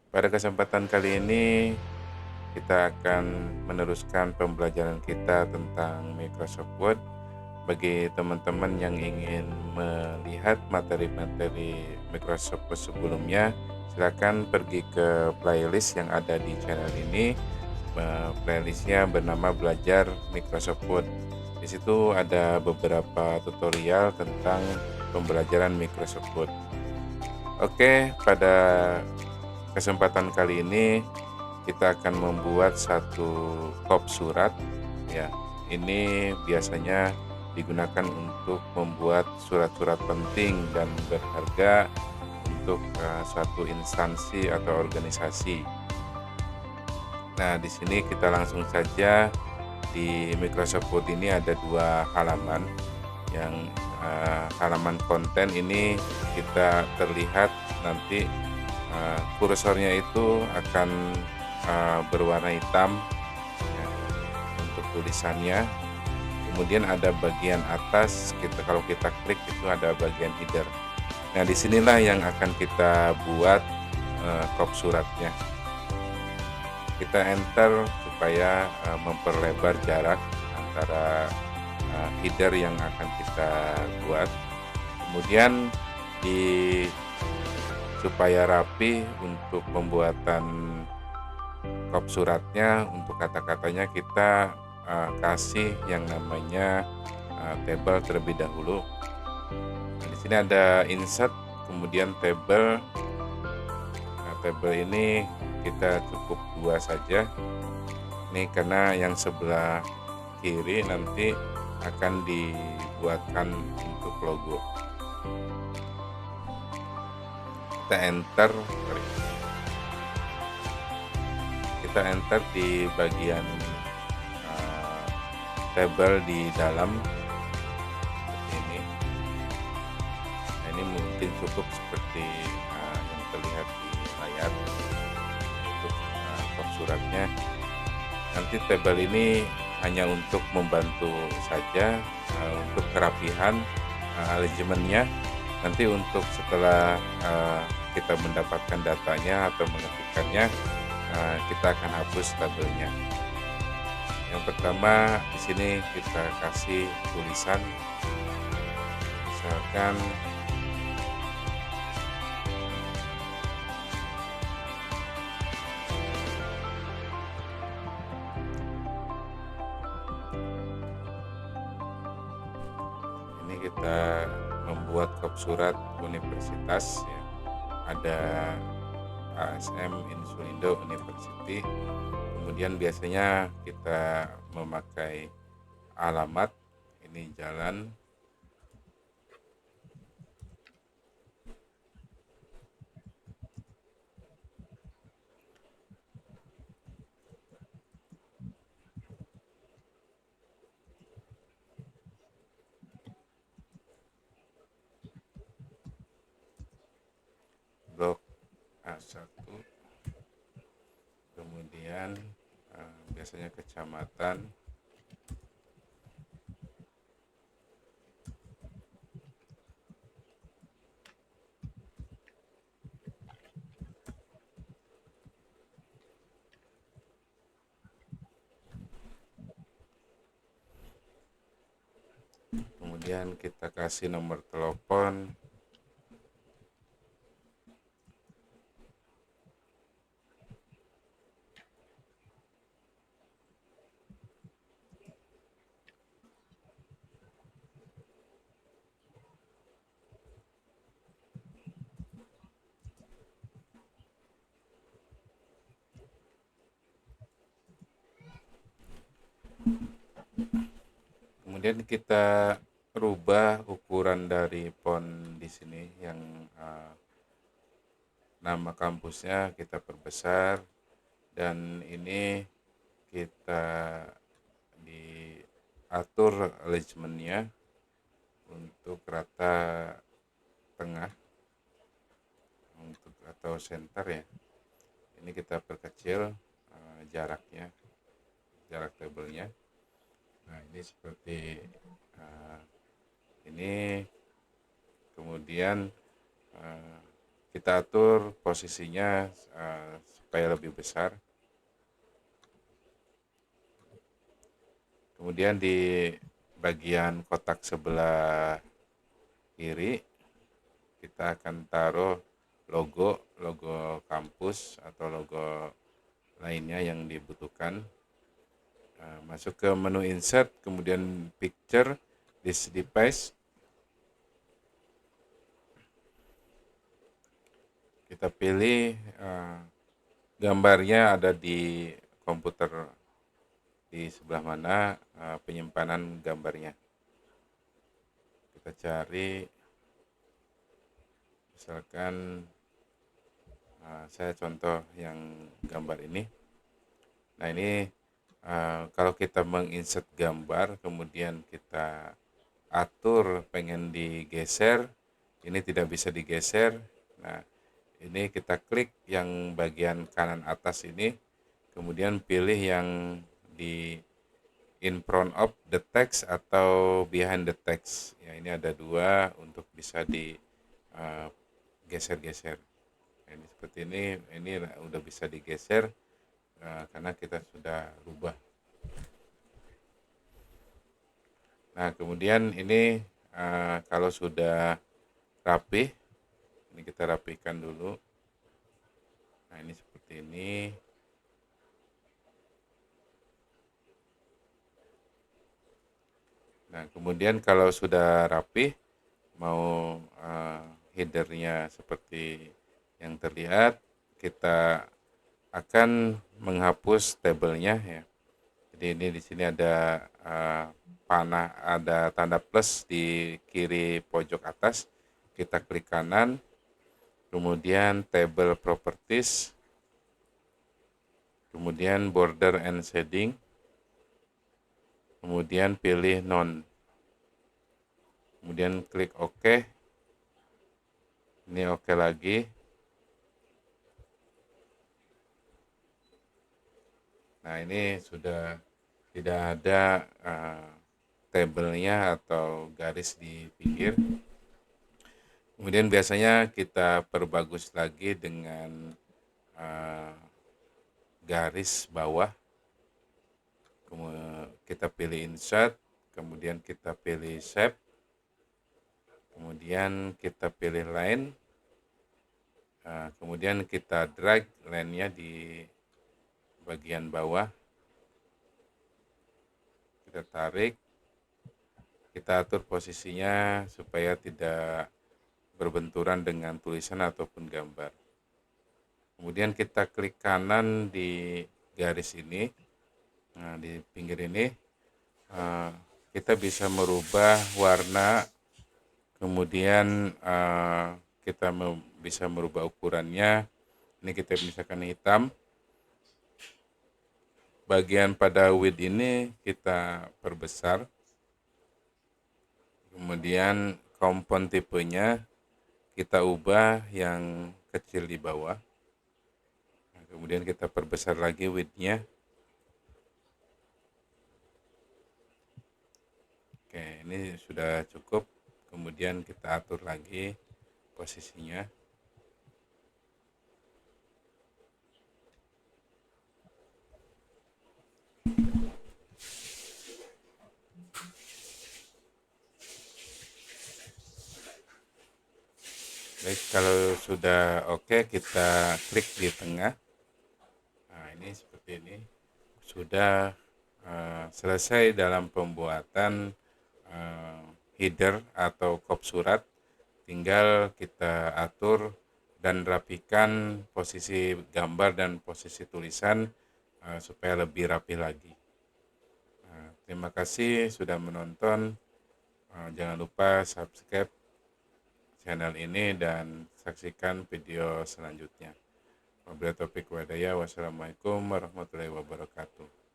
Pada kesempatan kali ini, kita akan meneruskan pembelajaran kita tentang Microsoft Word. Bagi teman-teman yang ingin melihat materi-materi Microsoft Word sebelumnya, silakan pergi ke playlist yang ada di channel ini. Playlistnya bernama Belajar Microsoft Word. Di situ ada beberapa tutorial tentang pembelajaran Microsoft Word. Oke, pada kesempatan kali ini kita akan membuat satu kop surat ya. Ini biasanya digunakan untuk membuat surat-surat penting dan berharga untuk suatu instansi atau organisasi. Nah, di sini kita langsung saja. Di Microsoft Word ini ada dua halaman. Yang halaman konten ini kita terlihat nanti kursornya itu akan berwarna hitam ya, untuk tulisannya. Kemudian ada bagian atas, kalau kita klik itu ada bagian header. Nah, disinilah yang akan kita buat kop suratnya. Kita enter supaya memperlebar jarak antara header yang akan kita buat. Kemudian di supaya rapi untuk pembuatan kop suratnya, untuk kata-katanya kita kasih yang namanya table terlebih dahulu. Nah, di sini ada insert, kemudian table. Nah, table ini kita cukup dua saja. Ini karena yang sebelah kiri nanti akan dibuatkan untuk logo. Kita enter, di bagian table di dalam seperti ini. Nah, ini mungkin cukup seperti yang terlihat di layar untuk kop suratnya. Nanti table ini hanya untuk membantu saja untuk kerapihan alignmentnya. Nanti untuk setelah kita mendapatkan datanya atau mengetikkannya, kita akan hapus tabelnya. Yang pertama di sini kita kasih tulisan, misalkan ini kita membuat kop surat universitas ya. Ada ASM Insulindo University. Kemudian biasanya kita memakai alamat, ini jalan. Blok A1, kemudian biasanya kecamatan, kemudian kita kasih nomor telepon. Kemudian kita rubah ukuran dari font di sini, yang nama kampusnya kita perbesar, dan ini kita diatur alignmentnya untuk rata tengah untuk atau center ya. Ini kita perkecil jaraknya, jarak tabelnya. Nah, ini seperti ini. Kemudian kita atur posisinya supaya lebih besar. Kemudian di bagian kotak sebelah kiri kita akan taruh logo kampus atau logo lainnya yang dibutuhkan. Masuk ke menu insert, kemudian picture, this device. Kita pilih gambarnya ada di komputer di sebelah mana penyimpanan gambarnya. Kita cari, misalkan saya contoh yang gambar ini. Nah ini kalau kita menginsert gambar kemudian kita atur pengen digeser, ini tidak bisa digeser. Nah ini kita klik yang bagian kanan atas ini, kemudian pilih yang di in front of the text atau behind the text. Ya ini ada dua untuk bisa digeser-geser. Ini seperti ini udah bisa digeser karena kita sudah rubah. Nah kemudian ini kalau sudah rapi, ini kita rapikan dulu. Nah ini seperti ini. Nah kemudian kalau sudah rapi, mau headernya seperti yang terlihat, kita akan menghapus tabelnya ya. Jadi ini di sini ada panah, ada tanda plus di kiri pojok atas. Kita klik kanan, kemudian table properties, kemudian border and shading, kemudian pilih none, kemudian klik OK. Ini OK lagi. Nah ini sudah tidak ada tabelnya atau garis di pinggir. Kemudian biasanya kita perbagus lagi dengan garis bawah. Kemudian kita pilih insert, kemudian kita pilih shape, kemudian kita pilih line, kemudian kita drag line-nya di bagian bawah. Kita tarik, kita atur posisinya supaya tidak berbenturan dengan tulisan ataupun gambar. Kemudian kita klik kanan di garis ini. Nah, di pinggir ini kita bisa merubah warna, kemudian kita bisa merubah ukurannya. Ini kita misalkan hitam. Bagian pada width ini kita perbesar. Kemudian kompon tipenya kita ubah yang kecil di bawah. Nah, kemudian kita perbesar lagi width-nya. Oke, ini sudah cukup. Kemudian kita atur lagi posisinya. Baik, kalau sudah oke, kita klik di tengah. Nah, ini seperti ini. Sudah selesai dalam pembuatan header atau kop surat. Tinggal kita atur dan rapikan posisi gambar dan posisi tulisan supaya lebih rapi lagi. Terima kasih sudah menonton. Jangan lupa subscribe channel ini dan saksikan video selanjutnya. Wabillahi taufiq wal hidayah. Wassalamualaikum warahmatullahi wabarakatuh.